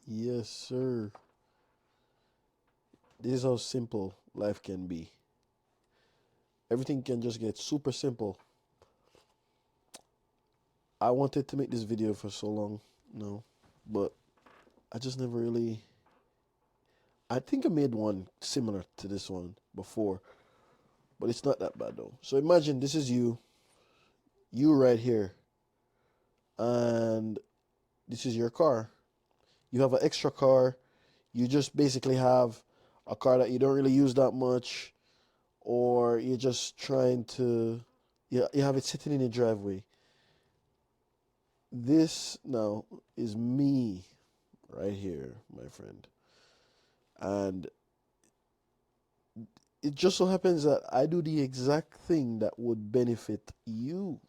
Yes, sir. This is how simple life can be. Everything can just get super simple. I wanted to make this video for so long, no, but I just never really. I think I made one similar to this one before, but it's not that bad though. So imagine this is you right here, and this is your car. You have an extra car. You just basically have a car that you don't really use that much, or you're just trying to, you have it sitting in your driveway. This now is me right here, my friend. And it just so happens that I do the exact thing that would benefit you.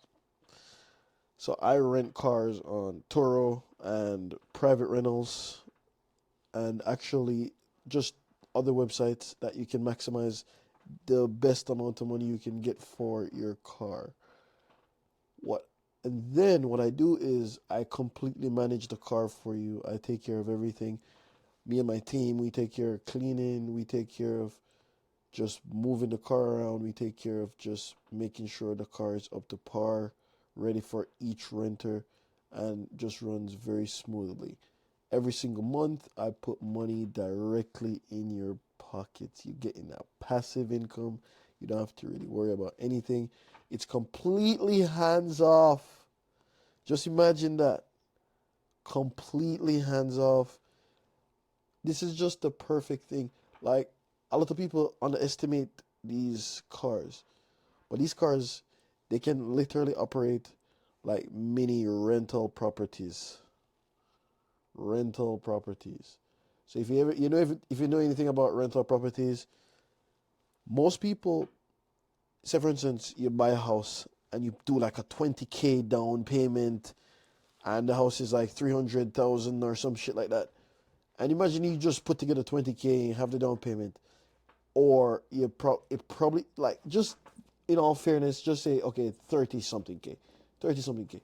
So I rent cars on Turo and private rentals and actually just other websites that you can maximize the best amount of money you can get for your car. What and then what I do is I completely manage the car for you. I take care of everything. Me and my team, we take care of cleaning, we take care of just moving the car around, we take care of just making sure the car is up to par, ready for each renter, and just runs very smoothly. Every single month, I put money directly in your pockets. You get in that passive income. You don't have to really worry about anything. It's completely hands off. Just imagine that. Completely hands off. This is just the perfect thing. Like, a lot of people underestimate these cars, but these cars, they can literally operate like mini rental properties. Rental properties. So if you ever, if you know anything about rental properties, most people, say for instance, you buy a house and you do like a 20K down payment, and the house is like 300,000 or some shit like that. And imagine you just put together 20K and have the down payment, or it probably, like, just in all fairness, just say okay, 30 something K, 30 something K,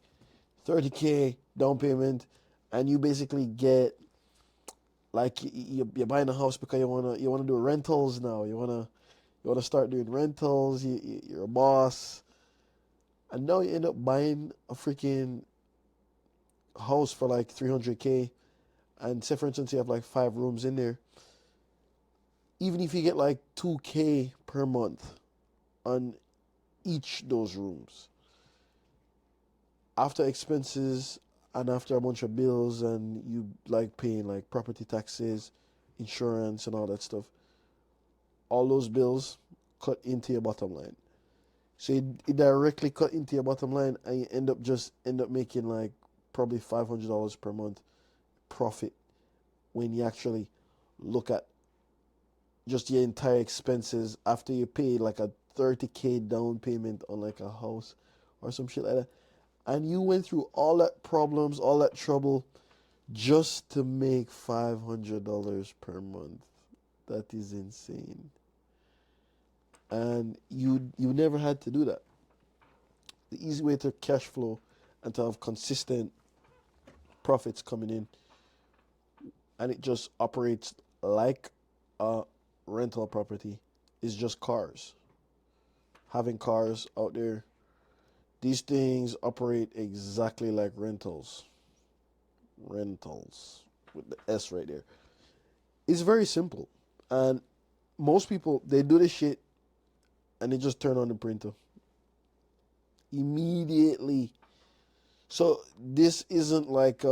30K down payment, and you basically get, like, you're buying a house because you wanna do rentals now. You wanna start doing rentals. You're a boss, and now you end up buying a freaking house for like 300K. And say for instance you have like 5 rooms in there. Even if you get like 2K per month on each those rooms, after expenses and after a bunch of bills, and you like paying like property taxes, insurance, and all that stuff, all those bills cut into your bottom line. So it directly cut into your bottom line, and you end up making like probably $500 per month profit when you actually look at just your entire expenses after you pay like a 30K down payment on like a house or some shit like that. And you went through all that problems, all that trouble, just to make $500 per month. That is insane. And you never had to do that. The easy way to cash flow and to have consistent profits coming in, and it just operates like a rental property, is just cars. Having cars out there, these things operate exactly like rentals. Rentals with the S right there. It's very simple. And most people, they do this shit and they just turn on the printer immediately. So this isn't like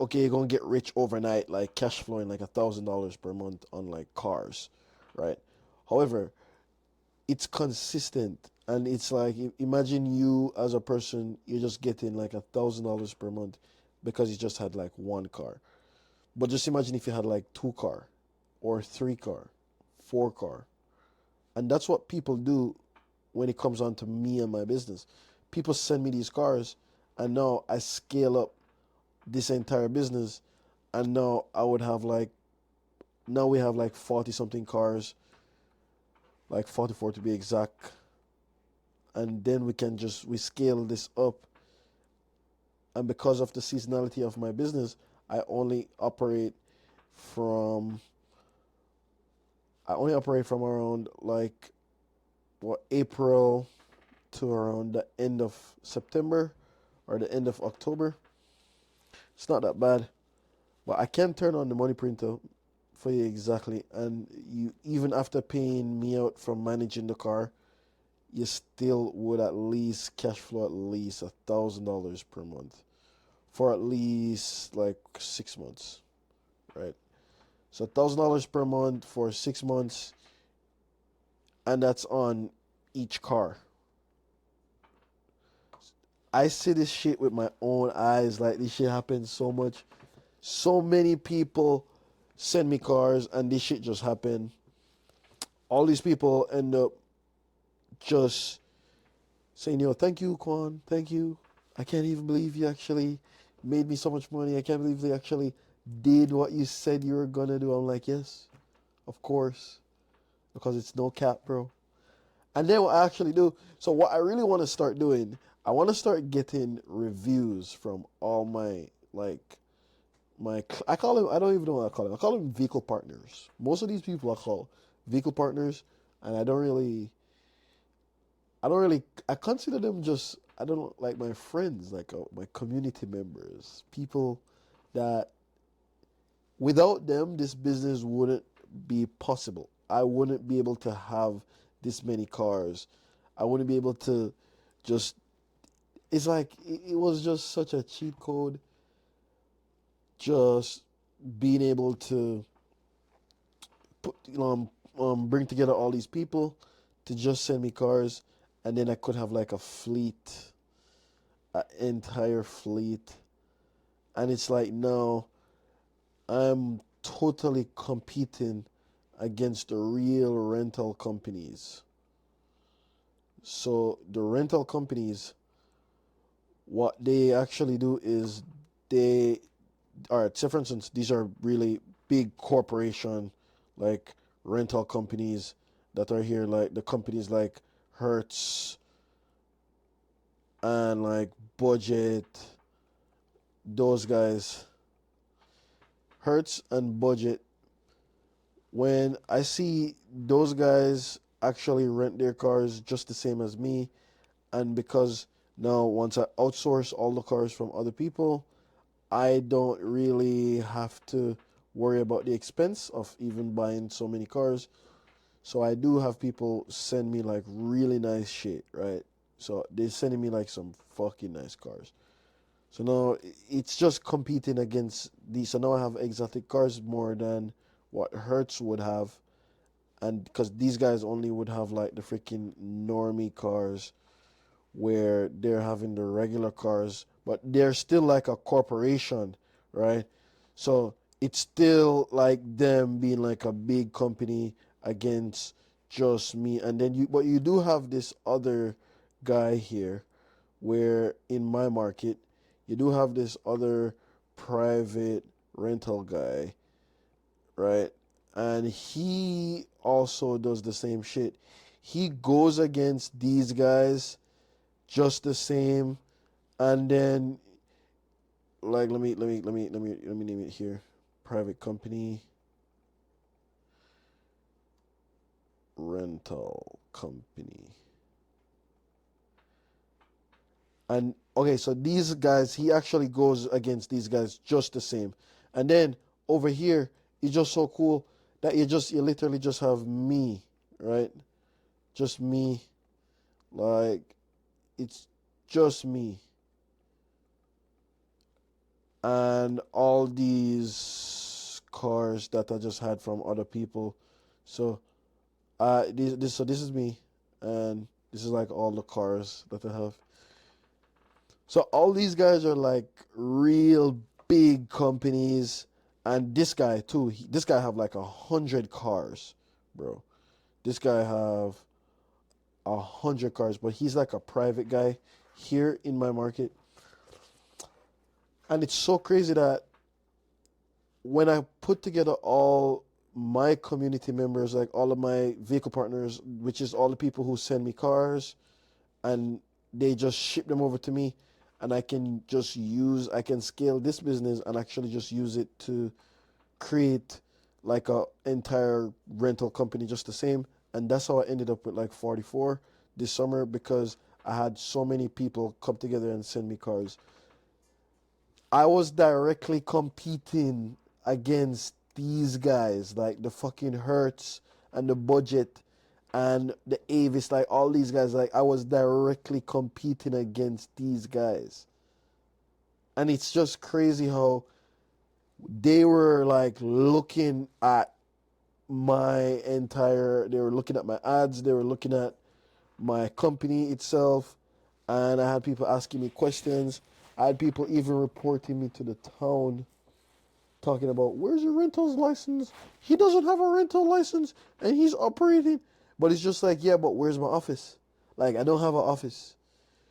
okay, you're gonna get rich overnight, like cash flowing like $1,000 per month on like cars, right? However, it's consistent, and it's like, imagine you as a person, you're just getting like $1,000 per month because you just had like one car. But just imagine if you had like two car, or three car, four car. And that's what people do when it comes on to me and my business. People send me these cars, and now I scale up this entire business, and now I would have like, now we have like 40 something cars, like 44 to be exact. And then we scale this up. And because of the seasonality of my business, I only operate from I only operate from around like what April to around the end of September or the end of October. It's not that bad, but I can turn on the money printer for you exactly, and you even after paying me out from managing the car, you still would at least cash flow at least $1,000 per month for at least like 6 months, right? So $1,000 per month for 6 months, and that's on each car. I see this shit with my own eyes. Like this shit happens so much. So many people send me cars, and this shit just happened. All these people end up just saying, "Yo, thank you, Quan. Thank you. I can't even believe you actually made me so much money. I can't believe they actually did what you said you were gonna do." I'm like, "Yes, of course, because it's no cap, bro." And then what I actually do, so what I really want to start doing, I want to start getting reviews from all my, like, I call them, I don't even know what I call them. I call them vehicle partners. Most of these people I call vehicle partners, and I consider them just, I don't know, like my friends, like my community members, people that without them, this business wouldn't be possible. I wouldn't be able to have this many cars. I wouldn't be able to just. It's like it was just such a cheat code. Just being able to put, bring together all these people to just send me cars, and then I could have like a fleet, an entire fleet, and it's like no, I'm totally competing against the real rental companies. So the rental companies, what they actually do is they, all right, say for instance, these are really big corporation, like rental companies that are here, like the companies like Hertz and like Budget, those guys, Hertz and Budget. When I see those guys actually rent their cars just the same as me, and because now once I outsource all the cars from other people, I don't really have to worry about the expense of even buying so many cars. So I do have people send me like really nice shit, right? So they're sending me like some fucking nice cars. So now it's just competing against these. So now I have exotic cars more than what Hertz would have, and because these guys only would have like the freaking normie cars where they're having the regular cars, but they're still like a corporation, right? So it's still like them being like a big company against just me. And then but you do have this other guy here where in my market, you do have this other private rental guy, right? And he also does the same shit. He goes against these guys just the same, and then like let me name it here. Private company, rental company. And okay, so these guys, he actually goes against these guys just the same. And then over here, it's just so cool that you literally just have me, right? Just me. Like it's just me. And all these cars that I just had from other people. So this is me, and this is like all the cars that I have. So all these guys are like real big companies, and this guy too. This guy have like 100 cars, bro. This guy have 100 cars, but he's like a private guy here in my market, and it's so crazy that when I put together all my community members, like all of my vehicle partners, which is all the people who send me cars and they just ship them over to me, and I can scale this business and actually just use it to create like a entire rental company just the same. And that's how I ended up with like 44 this summer, because I had so many people come together and send me cars. I was directly competing against these guys, like the fucking Hertz and the Budget and the Avis, like all these guys. Like I was directly competing against these guys. And it's just crazy how they were like looking at they were looking at my ads, they were looking at my company itself, and I had people asking me questions. I had people even reporting me to the town, talking about, where's your rental's license? He doesn't have a rental license and he's operating. But it's just like, yeah, but where's my office? Like, I don't have an office.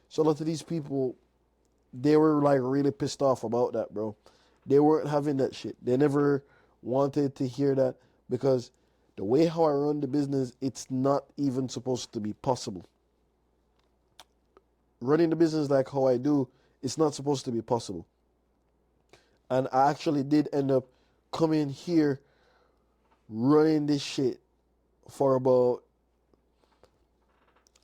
So a lot of these people, they were like really pissed off about that, bro. They weren't having that shit. They never wanted to hear that, because the way how I run the business, it's not even supposed to be possible. Running the business like how I do, it's not supposed to be possible. And I actually did end up coming here running this shit for about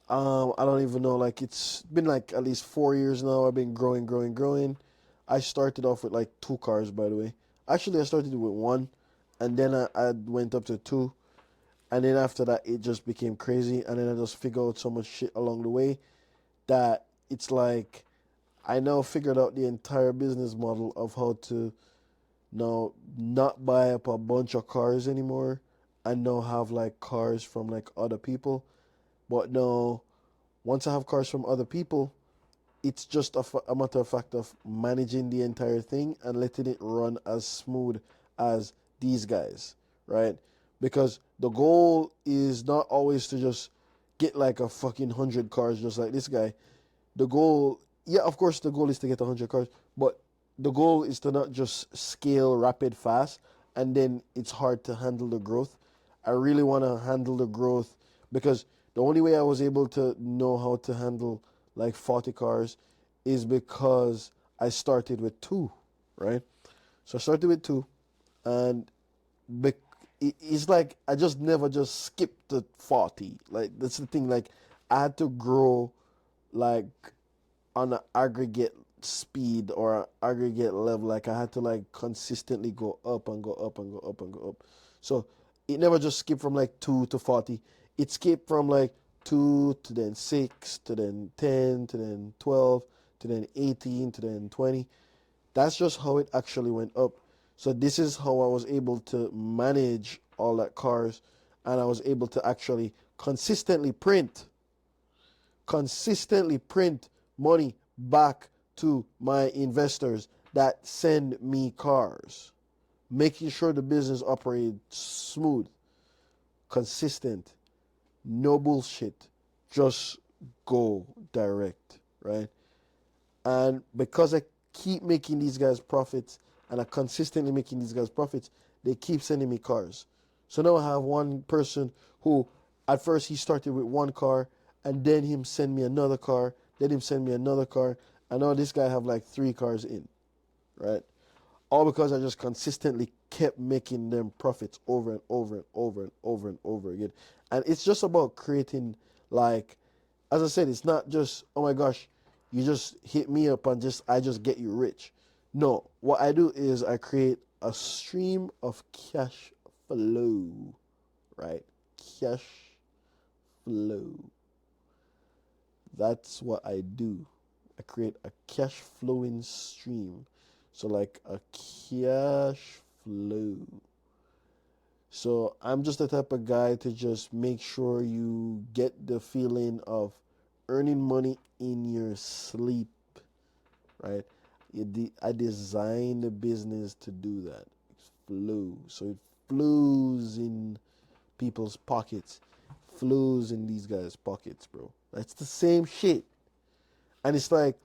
I don't even know, like it's been like at least 4 years now. I've been growing. I started off with like 2 cars, by the way. Actually, I started with one, and then I went up to two, and then after that it just became crazy, and then I just figured out so much shit along the way that it's like I now figured out the entire business model of how to now not buy up a bunch of cars anymore, and now have like cars from like other people. But no, once I have cars from other people, it's just a matter of fact of managing the entire thing and letting it run as smooth as these guys, right? Because the goal is not always to just get like a fucking 100 cars just like this guy. The goal, yeah, of course, the goal is to get 100 cars, but the goal is to not just scale rapid fast and then it's hard to handle the growth. I really want to handle the growth, because the only way I was able to know how to handle like 40 cars is because I started with two, right? So I started with two, and it's like I just never just skipped the 40. Like that's the thing. Like I had to grow like on an aggregate speed or an aggregate level. Like I had to like consistently go up and go up and go up and go up. So it never just skipped from like 2 to 40. It skipped from like 2 to then 6 to then 10 to then 12 to then 18 to then 20. That's just how it actually went up. So this is how I was able to manage all that cars, and I was able to actually consistently print money back to my investors that send me cars, making sure the business operates smooth, consistent, no bullshit, just go direct, right? And because I keep making these guys profits and I consistently making these guys profits, they keep sending me cars. So now I have one person who at first he started with 1 car, and then him send me another car, then him send me another car, and now this guy have like 3 cars in, right? All because I just consistently kept making them profits over and over and over and over and over again. And it's just about creating, like, as I said, it's not just, oh my gosh, you just hit me up and I just get you rich. No, what I do is I create a stream of cash flow, right? Cash flow. That's what I do. I create a cash flowing stream. So like a cash flow. So I'm just the type of guy to just make sure you get the feeling of earning money in your sleep, right? I designed the business to do that. It's flow. So it flows in people's pockets, flows in these guys' pockets, bro. That's the same shit. And it's like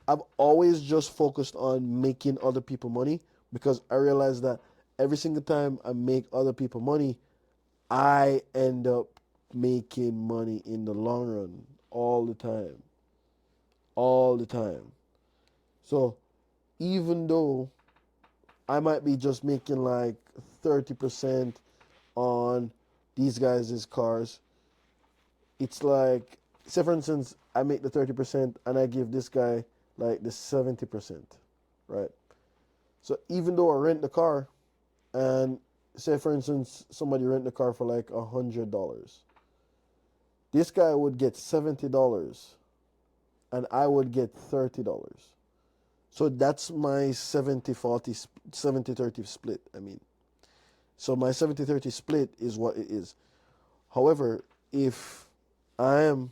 I've always just focused on making other people money, because I realize that every single time I make other people money, I end up making money in the long run all the time. All the time. So even though I might be just making like 30% on these guys' cars, it's like, say for instance, I make the 30% and I give this guy like the 70%, right? So even though I rent the car, and say for instance somebody rent the car for like $100, this guy would get $70 and I would get $30. So that's my 70-40, 70-30 split. I mean, so my 70-30 split is what it is. However, if I am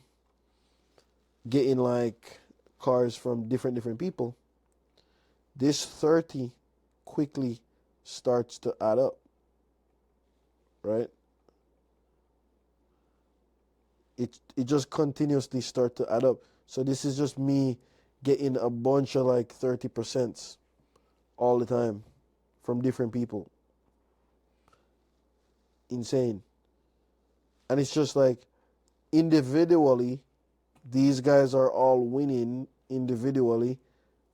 getting like cars from different people, this 30 quickly starts to add up, right? It just continuously start to add up. So this is just me getting a bunch of like 30% all the time from different people. Insane. And it's just like individually, these guys are all winning individually,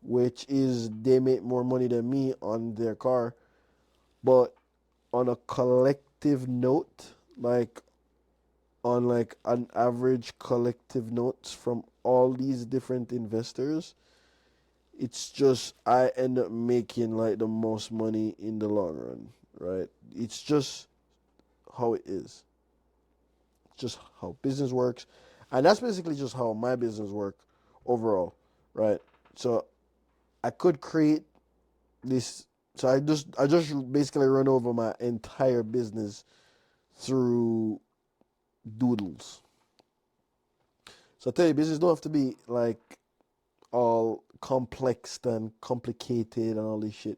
which is they make more money than me on their car. But on a collective note, like on like an average collective notes from all these different investors, it's just I end up making like the most money in the long run, right? It's just how it is. It's just how business works. And that's basically just how my business work overall, right? So I could create this, so I just basically run over my entire business through doodles. So I tell you, business don't have to be like all complex and complicated and all this shit.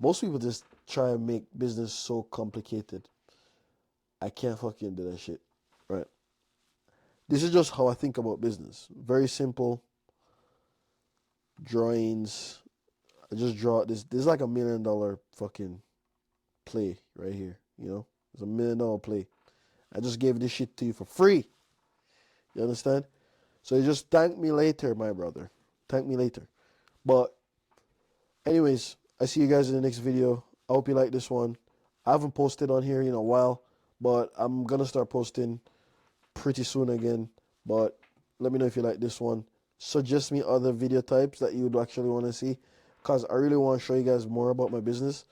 Most people just try and make business so complicated. I can't fucking do that shit. Right. This is just how I think about business. Very simple drawings. I just draw this. This is like $1 million fucking play right here. You know, it's $1 million play. I just gave this shit to you for free. You understand? So you just thank me later, my brother. Thank me later. But anyways, I see you guys in the next video. I hope you like this one. I haven't posted on here in a while, but I'm gonna start posting pretty soon again. But let me know if you like this one. Suggest me other video types that you would actually want to see, because I really want to show you guys more about my business.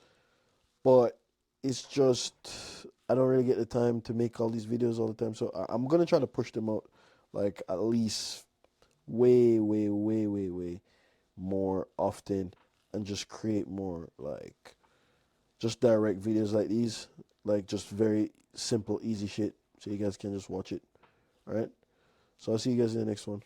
But it's just I don't really get the time to make all these videos all the time. So I'm gonna try to push them out like at least way more often, and just create more like just direct videos like these, like just very simple, easy shit, so you guys can just watch it. All right. So I'll see you guys in the next one.